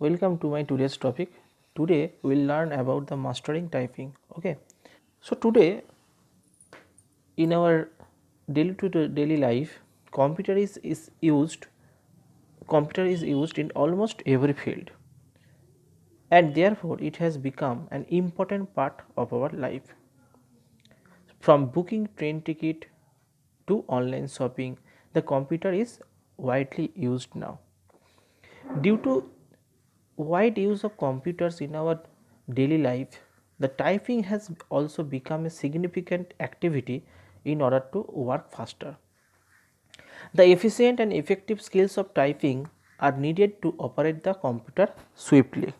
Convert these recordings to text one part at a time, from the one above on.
Welcome to my today's topic. Today we will learn about the mastering typing. Okay. So today in our daily to daily life, computer is used. Computer is used in almost every field, and therefore it has become an important part of our life. From booking train ticket to online shopping, the computer is widely used now. Due to wide use of computers in our daily life, the typing has also become a significant activity in order to work faster. The efficient and effective skills of typing are needed to operate the computer swiftly.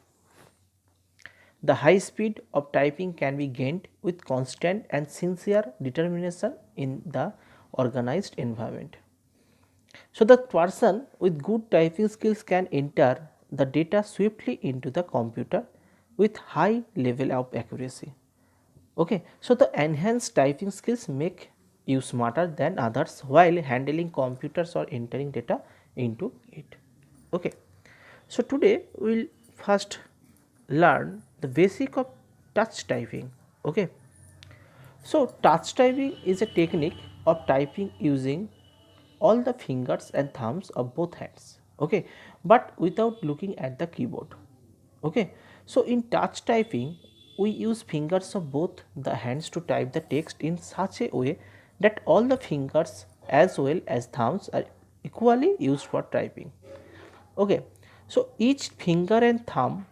The high speed of typing can be gained with constant and sincere determination in the organized environment. So, the person with good typing skills can enter the data swiftly into the computer with high level of accuracy. Okay. So, the enhanced typing skills make you smarter than others while handling computers or entering data into it. Okay. So, today we will first learn the basic of touch typing. Okay. So, touch typing is a technique of typing using all the fingers and thumbs of both hands, okay, but without looking at the keyboard. Okay. So, in touch typing we use fingers of both the hands to type the text in such a way that all the fingers as well as thumbs are equally used for typing. Okay. So, each finger and thumb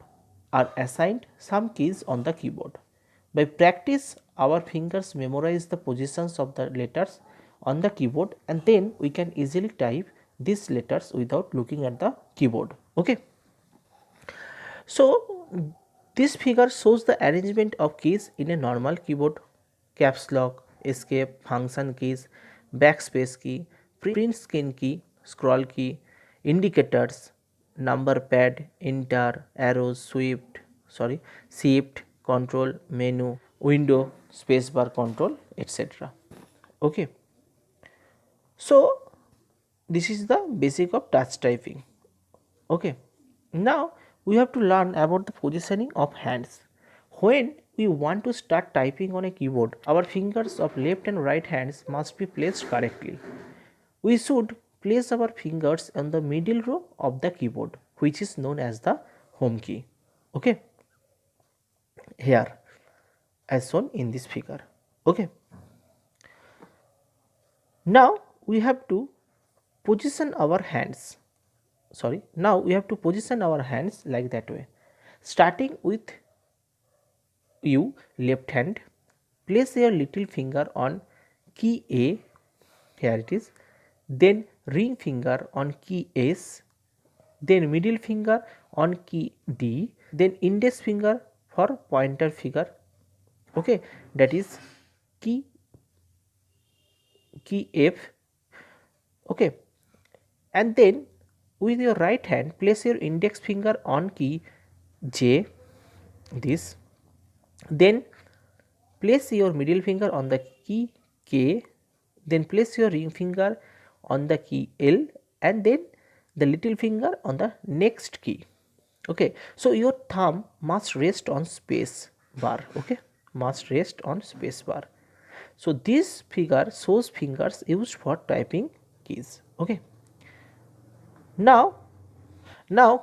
are assigned some keys on the keyboard. By practice, our fingers memorize the positions of the letters on the keyboard, and then we can easily type these letters without looking at the keyboard. Okay. So, this figure shows the arrangement of keys in a normal keyboard: caps lock, escape, function keys, backspace key, print screen key, scroll key, indicators, number pad, enter, arrows, shift, control, menu, window, spacebar control, etc. Okay. So, this is the basic of touch typing. Okay. Now we have to learn about the positioning of hands. When we want to start typing on a keyboard, our fingers of left and right hands must be placed correctly. We should place our fingers on the middle row of the keyboard, which is known as the home key. Okay. Here as shown in this figure. Okay. Now we have to position our hands. Now we have to position our hands like that way. Starting with you left hand, place your little finger on key A, here it is, then ring finger on key S, then middle finger on key D, then index finger for pointer finger, okay, that is key F, okay, and then with your right hand place your index finger on key J, this, then place your middle finger on the key K, then place your ring finger on the key L, and then the little finger on the next key. Okay. So, your thumb must rest on space bar, okay, must rest on space bar. So, this figure shows fingers used for typing keys. Okay. Now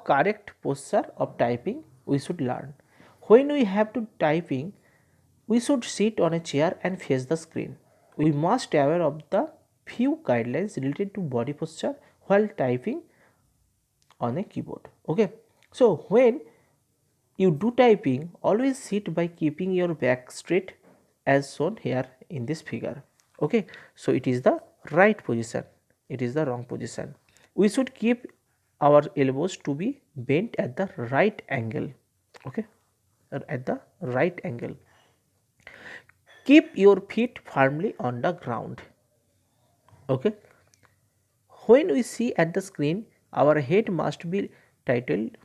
correct posture of typing we should learn. When we have to typing, we should sit on a chair and face the screen. We must be aware of the few guidelines related to body posture while typing on a keyboard. Okay. So, when you do typing, always sit by keeping your back straight as shown here in this figure. Okay. So, it is the right position, it is the wrong position. We should keep our elbows to be bent at the right angle, okay, or at the right angle. Keep your feet firmly on the ground, okay. When we see at the screen, our head must be tilted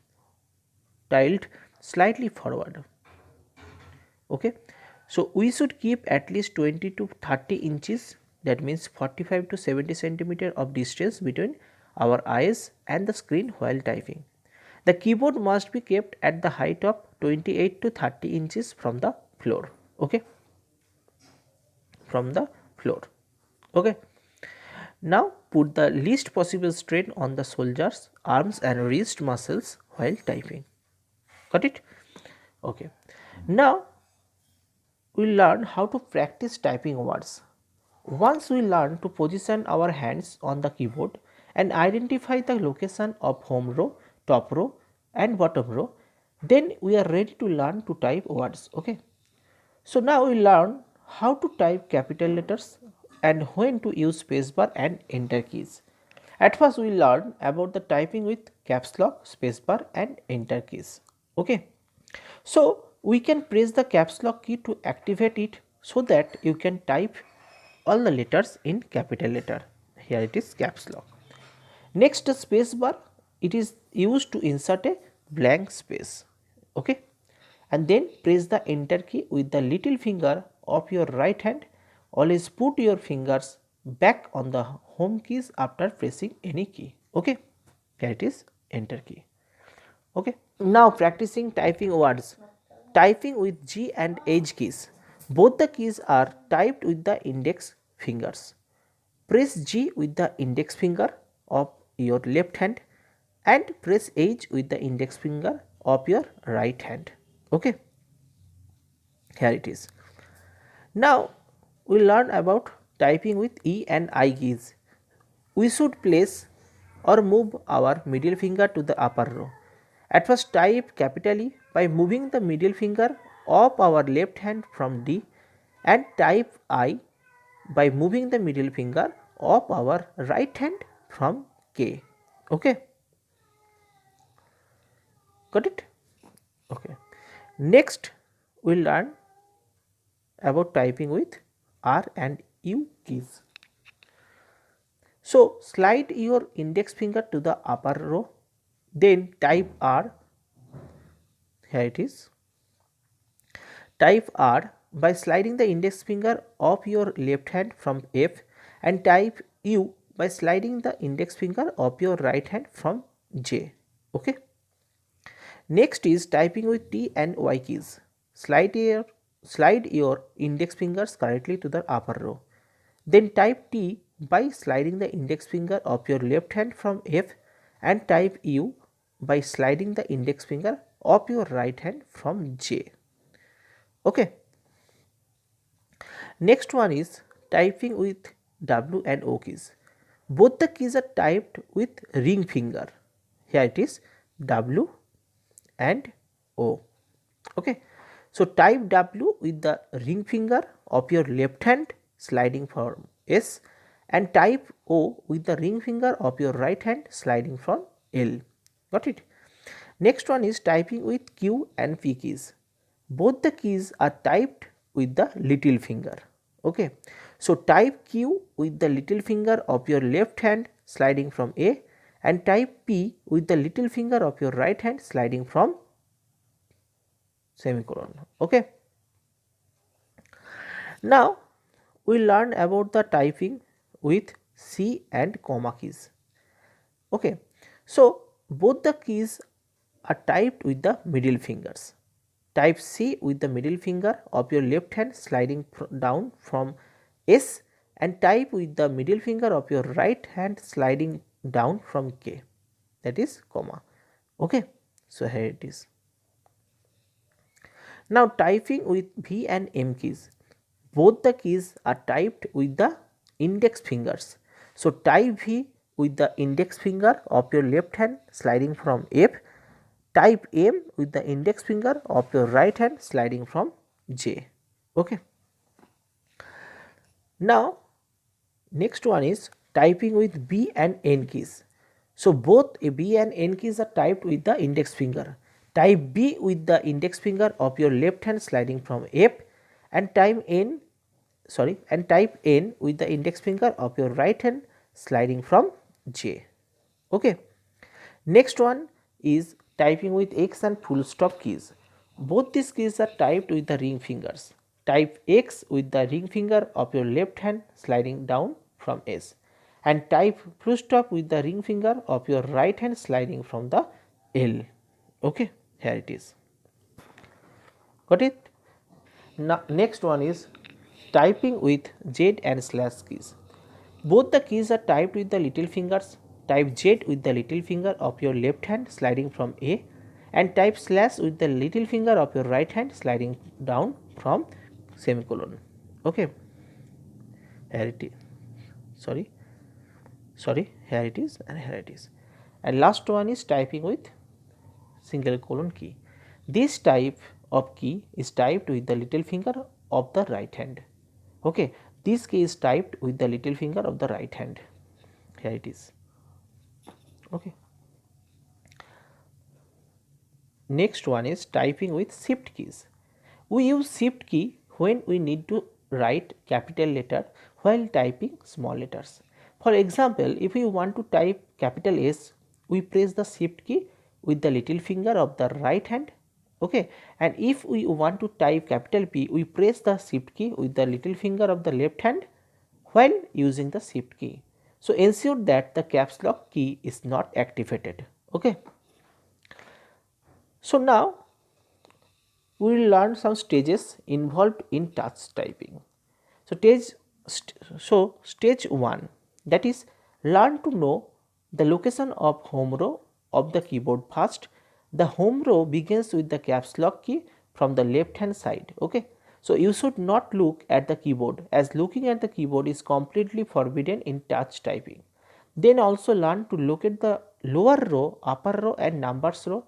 slightly forward, okay. So, we should keep at least 20 to 30 inches, that means 45 to 70 centimeter of distance between our eyes and the screen while typing. The keyboard must be kept at the height of 28 to 30 inches from the floor. Okay, from the floor. Okay. Now put the least possible strain on the shoulders, arms and wrist muscles while typing. Got it? Okay. Now we learn how to practice typing words. Once we learn to position our hands on the keyboard and identify the location of home row, top row and bottom row, then we are ready to learn to type words. Okay. So now we learn how to type capital letters and when to use spacebar and enter keys. At first we learn about the typing with caps lock, spacebar and enter keys. Okay. So we can press the caps lock key to activate it so that you can type all the letters in capital letter. Here it is caps lock. Next, the space bar, it is used to insert a blank space. Okay, and then press the enter key with the little finger of your right hand. Always put your fingers back on the home keys after pressing any key. Okay, here it is enter key. Okay, now practicing typing words. Typing with G and H keys. Both the keys are typed with the index fingers. Press G with the index finger of your left hand and press H with the index finger of your right hand. Okay, here it is. Now we learn about typing with E and I keys. We should place or move our middle finger to the upper row. At first type capitally by moving the middle finger of our left hand from D and type I by moving the middle finger of our right hand from K. Okay, got it? Okay. Next we will learn about typing with R and U keys. So slide your index finger to the upper row, then type R. Here it is. Type R by sliding the index finger of your left hand from F and type U by sliding the index finger of your right hand from J. Okay. Next is typing with T and Y keys. Slide your index fingers correctly to the upper row. Then type T by sliding the index finger of your left hand from F and type U by sliding the index finger of your right hand from J. Okay. Next one is typing with W and O keys. Both the keys are typed with ring finger. Here it is W and O. Okay. So type W with the ring finger of your left hand sliding from S and type O with the ring finger of your right hand sliding from L. Got it? Next one is typing with Q and P keys. Both the keys are typed with the little finger. Okay. So type Q with the little finger of your left hand sliding from A and type P with the little finger of your right hand sliding from semicolon. Okay. Now we learn about the typing with C and comma keys. Okay. So both the keys are typed with the middle fingers. Type C with the middle finger of your left hand sliding down from S and type with the middle finger of your right hand sliding down from K, that is comma. Okay. So here it is. Now typing with V and M keys. Both the keys are typed with the index fingers. So type V with the index finger of your left hand sliding from F. Type M with the index finger of your right hand sliding from J. Okay. Now next one is typing with B and N keys. So both B and N keys are typed with the index finger. Type B with the index finger of your left hand sliding from F and type N with the index finger of your right hand sliding from J. Okay. Next one is typing with X and full stop keys. Both these keys are typed with the ring fingers. Type X with the ring finger of your left hand sliding down from S and type full stop with the ring finger of your right hand sliding from the L. Okay, here it is. Got it? Now next one is typing with Z and slash keys. Both the keys are typed with the little fingers. Type Z with the little finger of your left hand sliding from A, and type slash with the little finger of your right hand sliding down from semicolon. Okay, here it is. Sorry, here it is and here it is. And last one is typing with single colon key. This type of key is typed with the little finger of the right hand. Okay, this key is typed with the little finger of the right hand. Here it is. Okay. Next one is typing with shift keys. We use shift key when we need to write capital letter while typing small letters. For example, if we want to type capital S, we press the shift key with the little finger of the right hand. Okay, and if we want to type capital P, we press the shift key with the little finger of the left hand while using the shift key. So ensure that the caps lock key is not activated. Okay. So now we will learn some stages involved in touch typing. So stage 1, that is, learn to know the location of home row of the keyboard first. The home row begins with the caps lock key from the left hand side. Okay. So you should not look at the keyboard, as looking at the keyboard is completely forbidden in touch typing. Then also learn to locate the lower row, upper row and numbers row,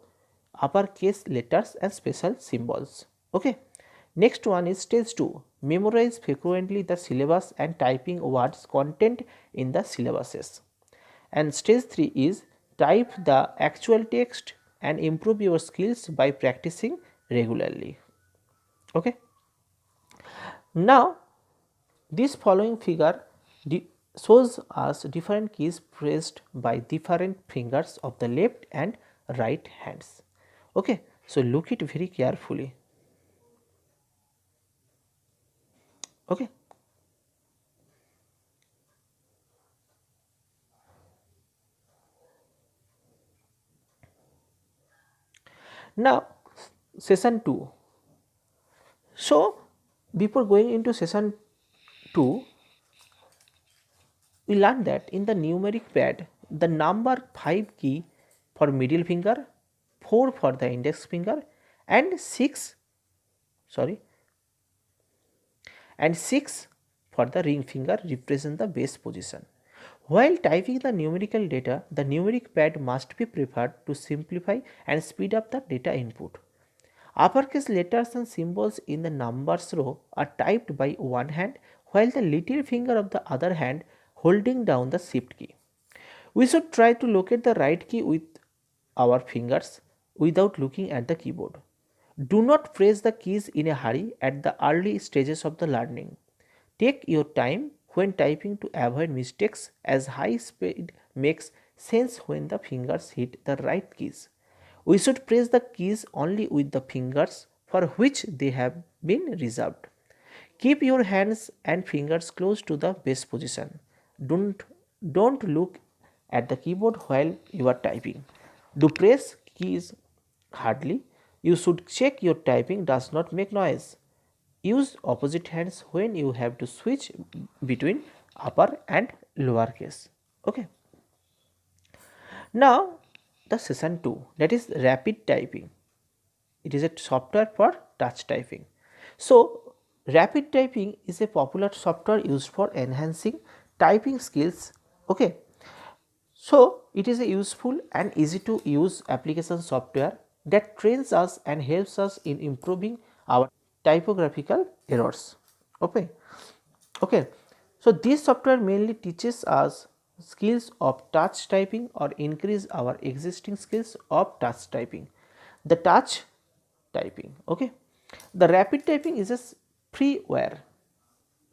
uppercase letters and special symbols. Okay. Next one is stage 2. Memorize frequently the syllabus and typing words content in the syllabuses. And stage 3 is type the actual text and improve your skills by practicing regularly. Okay. Now this following figure shows us different keys pressed by different fingers of the left and right hands. Okay, so look it very carefully. Okay. Now session 2. So before going into session 2, we learned that in the numeric pad, the number 5 key for middle finger, 4 for the index finger and 6 for the ring finger represent the base position. While typing the numerical data, the numeric pad must be preferred to simplify and speed up the data input. Uppercase letters and symbols in the numbers row are typed by one hand, while the little finger of the other hand holding down the shift key. We should try to locate the right key with our fingers without looking at the keyboard. Do not press the keys in a hurry at the early stages of the learning. Take your time when typing to avoid mistakes, as high speed makes sense when the fingers hit the right keys. We should press the keys only with the fingers for which they have been reserved. Keep your hands and fingers close to the base position. Don't look at the keyboard while you are typing. Do press keys hardly. You should check your typing does not make noise. Use opposite hands when you have to switch between upper and lower case. Okay. Now the session 2, that is rapid typing. It is a software for touch typing. So rapid typing is a popular software used for enhancing typing skills. Okay. So it is a useful and easy to use application software that trains us and helps us in improving our typographical errors. Okay. So this software mainly teaches us skills of touch typing or increase our existing skills of touch typing. The touch typing. Okay. The rapid typing is a freeware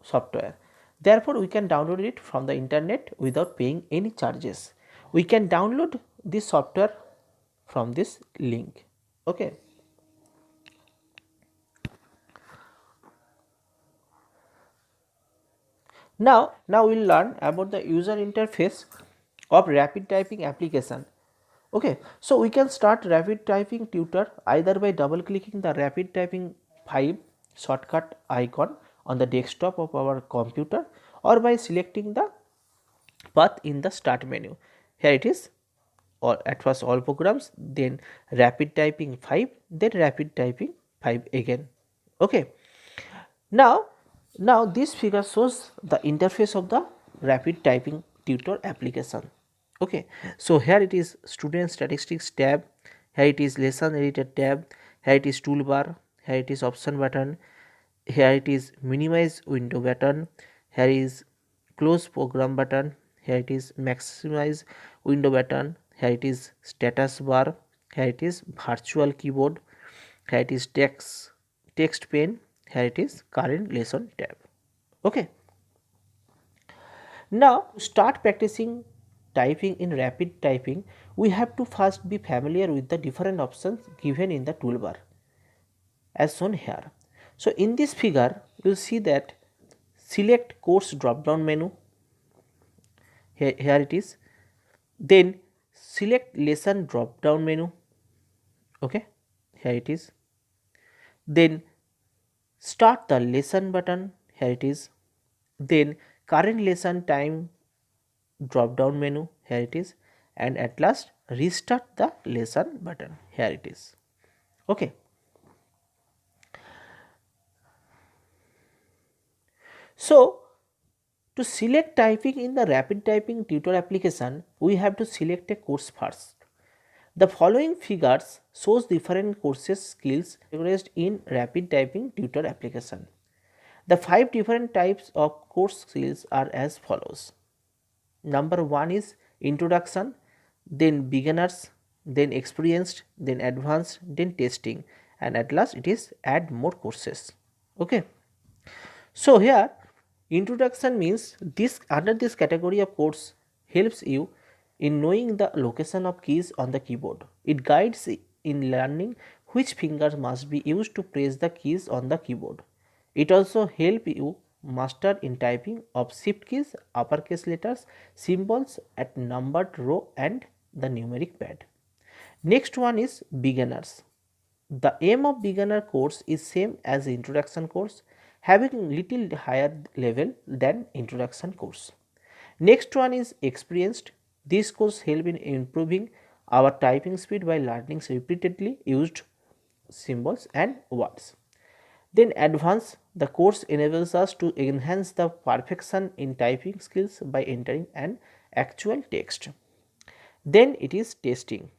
software. Therefore, we can download it from the internet without paying any charges. We can download this software from this link. Okay. Now we will learn about the user interface of rapid typing application. Okay, so we can start rapid typing tutor either by double clicking the rapid typing 5 shortcut icon on the desktop of our computer, or by selecting the path in the start menu. Here it is, or at first all programs, then rapid typing 5, then rapid typing 5 again. Okay, now this figure shows the interface of the rapid typing tutor application. Okay, so here it is student statistics tab, here it is lesson editor tab, here it is toolbar, here it is option button, here it is minimize window button, here is close program button, here it is maximize window button, here it is status bar, here it is virtual keyboard, here it is text pane, here it is current lesson tab. Okay, now to start practicing typing in rapid typing, we have to first be familiar with the different options given in the toolbar as shown here. So in this figure you will see that select course drop down menu, here it is, then select lesson drop down menu, okay, here it is, then start the lesson button, here it is, then current lesson time drop down menu, here it is, and at last restart the lesson button, here it is. Okay, so to select typing in the rapid typing tutor application, we have to select a course first. The following figures shows different courses skills categorized in rapid typing tutor application. The 5 different types of course skills are as follows. Number 1 is introduction, then beginners, then experienced, then advanced, then testing, and at last it is add more courses. Okay, so here introduction means this under this category of course helps you in knowing the location of keys on the keyboard. It guides in learning which fingers must be used to press the keys on the keyboard. It also helps you master in typing of shift keys, uppercase letters, symbols at numbered row and the numeric pad. Next one is beginners. The aim of beginner course is same as introduction course, having little higher level than introduction course. Next one is experienced. This course help in improving our typing speed by learning repeatedly used symbols and words. Then advanced, the course enables us to enhance the perfection in typing skills by entering an actual text. Then it is testing.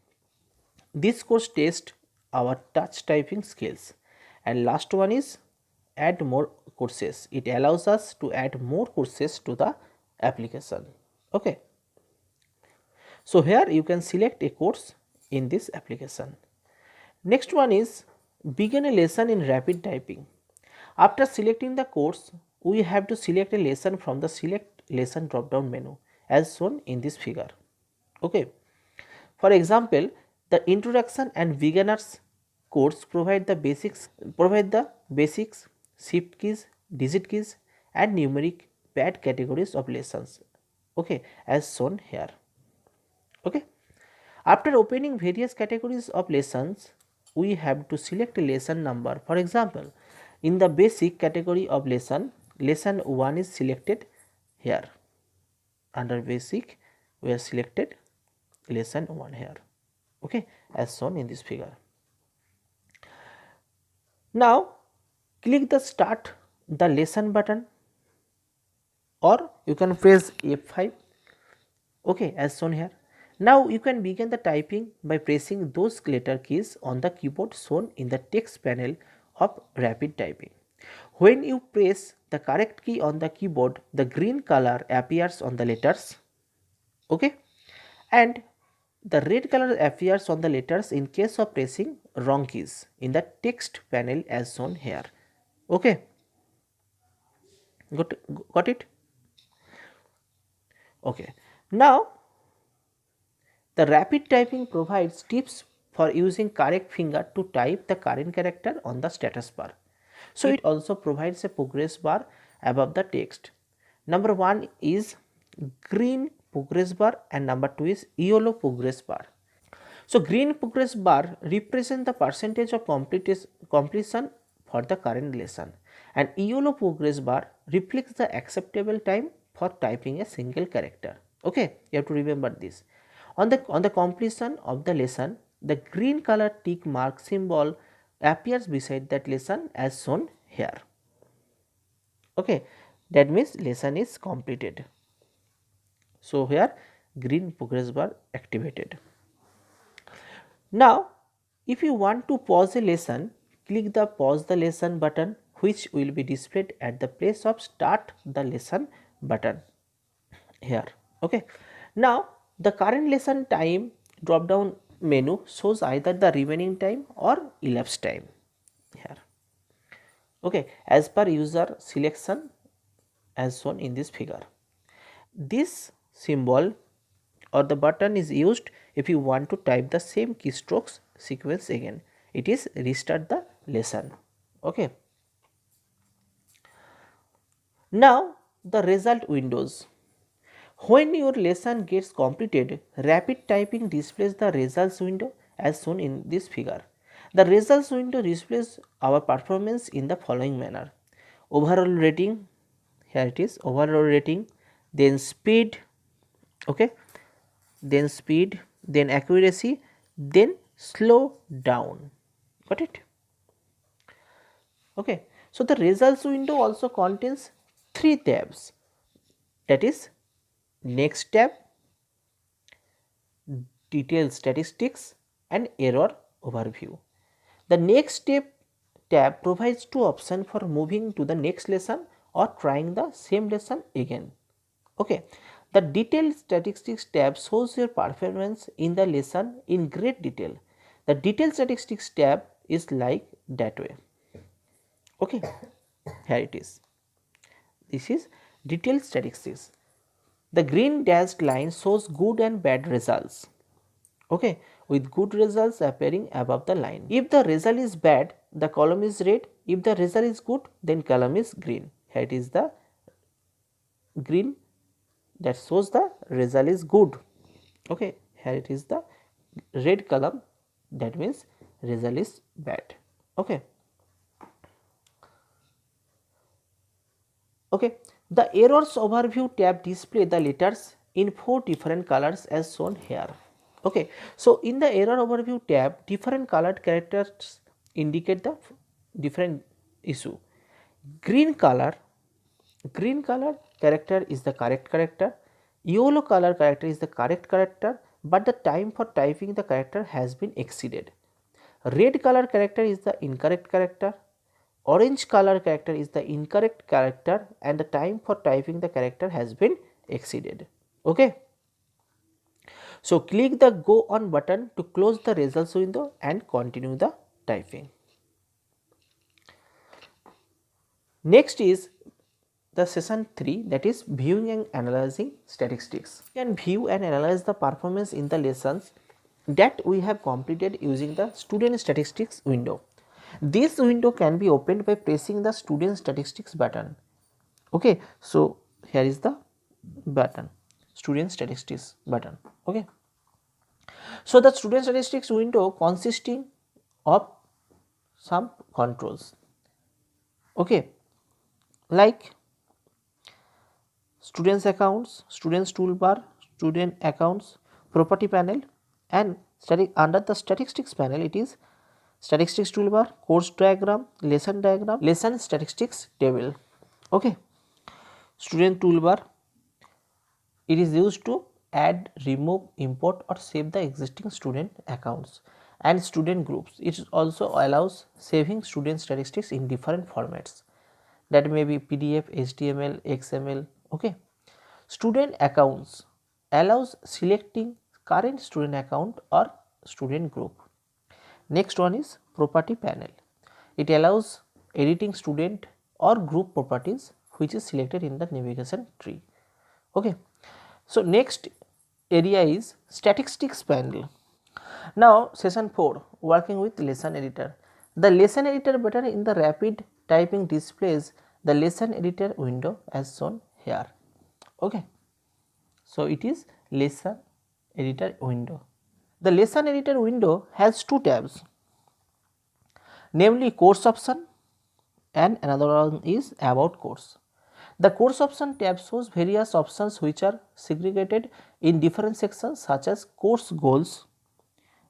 This course tests our touch typing skills. And last one is add more courses. It allows us to add more courses to the application. Okay. So here you can select a course in this application. Next one is begin a lesson in rapid typing. After selecting the course, we have to select a lesson from the select lesson drop down menu as shown in this figure. Okay. For example, the introduction and beginners course provide the basics, shift keys, digit keys and numeric pad categories of lessons, okay, as shown here. Okay. After opening various categories of lessons, we have to select a lesson number. For example, in the basic category of lesson 1 is selected here. Under basic, we have selected lesson 1 here, okay, as shown in this figure. Now click the start the lesson button, or you can press F5, okay, as shown here. Now you can begin the typing by pressing those letter keys on the keyboard shown in the text panel of rapid typing. When you press the correct key on the keyboard, the green color appears on the letters, okay, and the red color appears on the letters in case of pressing wrong keys in the text panel as shown here. Okay, got it? Okay, now the rapid typing provides tips for using correct finger to type the current character on the status bar. So it also provides a progress bar above the text. Number 1 is green progress bar and number 2 is yellow progress bar. So green progress bar represent the percentage of completion for the current lesson, and yellow progress bar reflects the acceptable time for typing a single character. Okay, you have to remember this. On the completion of the lesson, the green color tick mark symbol appears beside that lesson as shown here. Okay, that means lesson is completed. So here green progress bar activated. Now if you want to pause a lesson, click the pause the lesson button, which will be displayed at the place of start the lesson button here. Okay. Now the current lesson time drop down menu shows either the remaining time or elapsed time here. Okay, as per user selection as shown in this figure. This symbol or the button is used if you want to type the same keystrokes sequence again. It is restart the lesson. Okay. Now the result windows. When your lesson gets completed, rapid typing displays the results window as shown in this figure. The results window displays our performance in the following manner: overall rating, here it is, overall rating, then speed, okay, then speed, then accuracy, then slow down. Got it? Okay. So the results window also contains 3 tabs, that is next tab, detailed statistics, and error overview. The next step tab provides 2 options for moving to the next lesson or trying the same lesson again. Okay. The detailed statistics tab shows your performance in the lesson in great detail. The detailed statistics tab is like that way. Okay, here it is. This is detailed statistics. The green dashed line shows good and bad results. Okay, with good results appearing above the line. If the result is bad, the column is red. If the result is good, then column is green. Here it is the green that shows the result is good. Okay, here it is the red column, that means result is bad. Okay. Okay, the errors overview tab display the letters in 4 different colors as shown here. Okay, so in the error overview tab, different colored characters indicate the different issue. Green color character is the correct character, yellow color character is the correct character, but the time for typing the character has been exceeded. Red color character is the incorrect character, orange color character is the incorrect character, and the time for typing the character has been exceeded. Okay. So click the go on button to close the results window and continue the typing. Next is the session 3, that is viewing and analyzing statistics. You can view and analyze the performance in the lessons that we have completed using the student statistics window. This window can be opened by pressing the student statistics button. Okay, so here is the button, student statistics button. Okay, so the student statistics window consisting of some controls, okay, like students accounts, students toolbar, student accounts, property panel, and under the statistics panel it is statistics toolbar, course diagram, lesson statistics table. Okay, student toolbar, it is used to add, remove, import or save the existing student accounts and student groups. It also allows saving student statistics in different formats, that may be PDF, HTML, XML. Okay, student accounts allows selecting current student account or student group. Next one is property panel. It allows editing student or group properties which is selected in the navigation tree. Okay. So next area is statistics panel. Now session 4, working with lesson editor. The lesson editor button in the rapid typing displays the lesson editor window as shown here. Okay. So it is lesson editor window. The lesson editor window has two tabs, namely course option and another one is about course. The course option tab shows various options which are segregated in different sections such as course goals,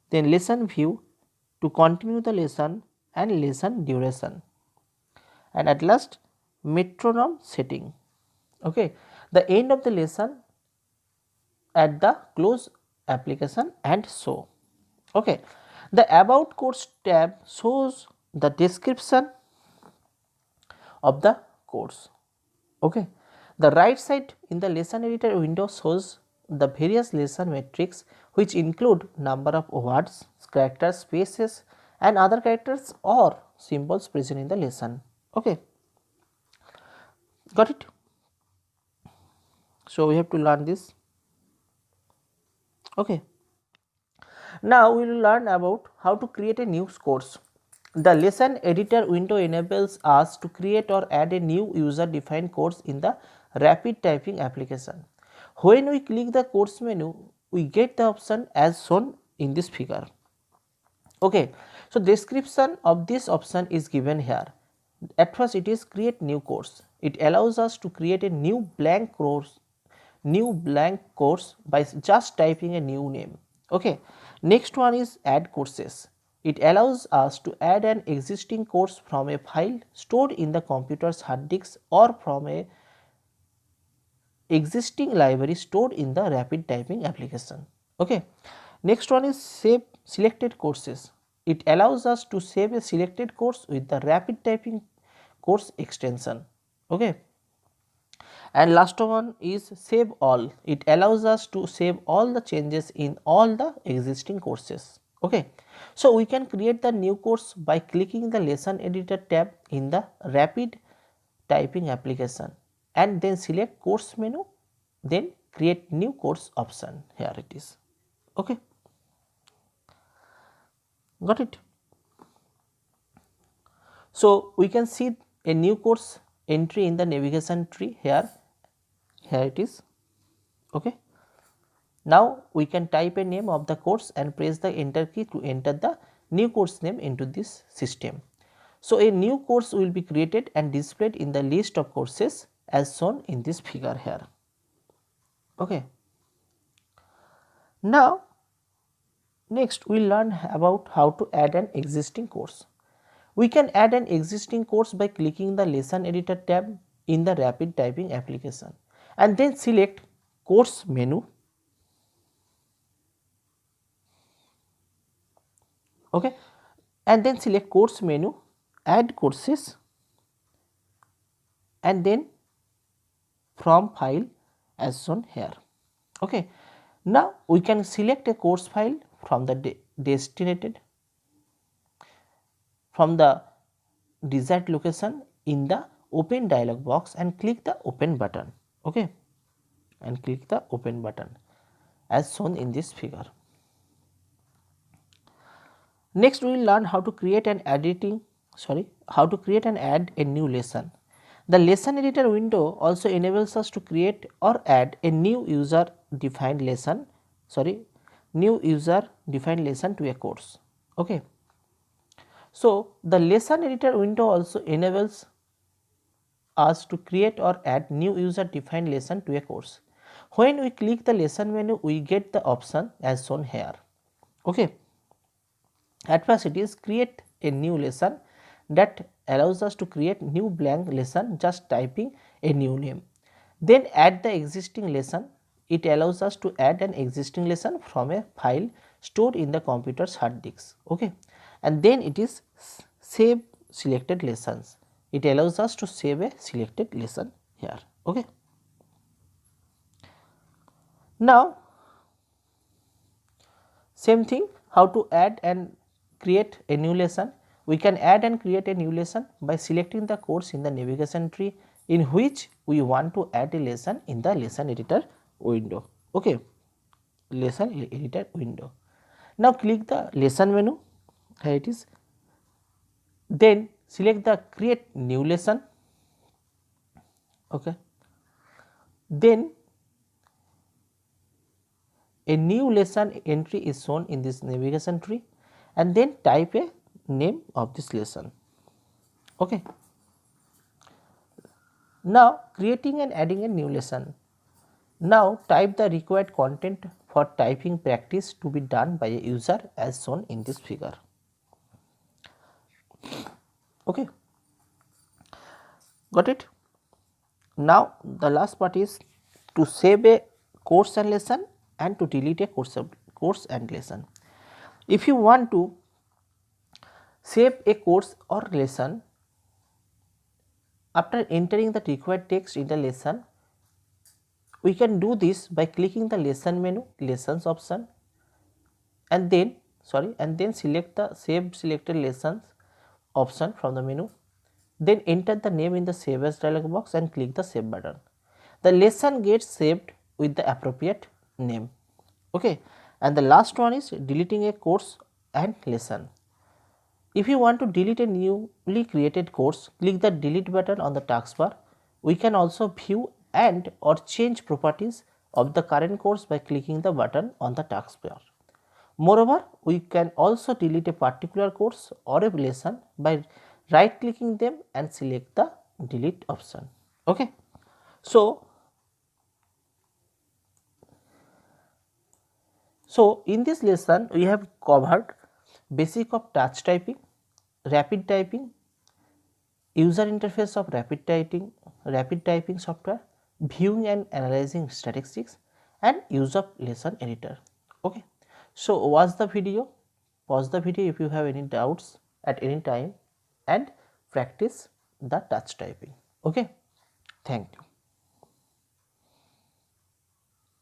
then lesson view to continue the lesson and lesson duration, and at last metronome setting. Okay. The end of the lesson at the close application and so. Okay. The about course tab shows the description of the course. Okay. The right side in the lesson editor window shows the various lesson metrics which include number of words, characters, spaces and other characters or symbols present in the lesson. Okay. Got it? So, we have to learn this. Okay. Now, we will learn about how to create a new course. The lesson editor window enables us to create or add a new user defined course in the rapid typing application. When we click the course menu, we get the option as shown in this figure. Okay. So, description of this option is given here. At first it is create new course. It allows us to create a new blank course by just typing a new name. Okay. Next one is add courses. It allows us to add an existing course from a file stored in the computer's hard disk or from a existing library stored in the rapid typing application. Okay. Next one is save selected courses. It allows us to save a selected course with the rapid typing course extension. Okay. And last one is save all. It allows us to save all the changes in all the existing courses. Okay. So, we can create the new course by clicking the lesson editor tab in the rapid typing application and then select course menu, then create new course option. Here it is. Okay. Got it? So, we can see a new course entry in the navigation tree here it is. Okay. Now, we can type a name of the course and press the enter key to enter the new course name into this system. So, a new course will be created and displayed in the list of courses as shown in this figure here. Okay. Now, next we will learn about how to add an existing course. We can add an existing course by clicking the lesson editor tab in the rapid typing application and then select course menu. Okay. And then select course menu, add courses and then from file as shown here. Okay. Now, we can select a course file from the desired location in the open dialog box and click the open button. Okay. And click the open button as shown in this figure. Next, we will learn how to create and add a new lesson. The lesson editor window also enables us to create or add a new user defined lesson to a course. Okay. So, the lesson editor window also enables us to create or add new user defined lesson to a course. When we click the lesson menu, we get the option as shown here. Okay. At first it is create a new lesson that allows us to create new blank lesson just typing a new name. Then add the existing lesson. It allows us to add an existing lesson from a file stored in the computer's hard disk. Okay. And then it is save selected lessons. It allows us to save a selected lesson here. Okay. Now, same thing, how to add and create a new lesson. We can add and create a new lesson by selecting the course in the navigation tree in which we want to add a lesson in the lesson editor window. Okay. Lesson editor window. Now, click the lesson menu. Here it is. Then select the create new lesson. Okay. Then a new lesson entry is shown in this navigation tree, and then type a name of this lesson. Okay. Now creating and adding a new lesson. Now type the required content for typing practice to be done by a user as shown in this figure. Okay, got it? Now the last part is to save a course and lesson and to delete a course and lesson. If you want to save a course or lesson, after entering the required text in the lesson, we can do this by clicking the lesson menu, lessons option, and then select the save selected lessons option from the menu. Then enter the name in the save as dialog box and click the save button. The lesson gets saved with the appropriate name. Okay, and the last one is deleting a course and lesson. If you want to delete a newly created course, click the delete button on the taskbar. We can also view and or change properties of the current course by clicking the button on the taskbar. Moreover, we can also delete a particular course or a lesson by right clicking them and select the delete option. Okay. So in this lesson we have covered basic of touch typing, rapid typing, user interface of rapid typing software, viewing and analyzing statistics, and use of lesson editor. Okay. So watch the video, pause the video if you have any doubts at any time, and practice the touch typing. Okay. Thank you.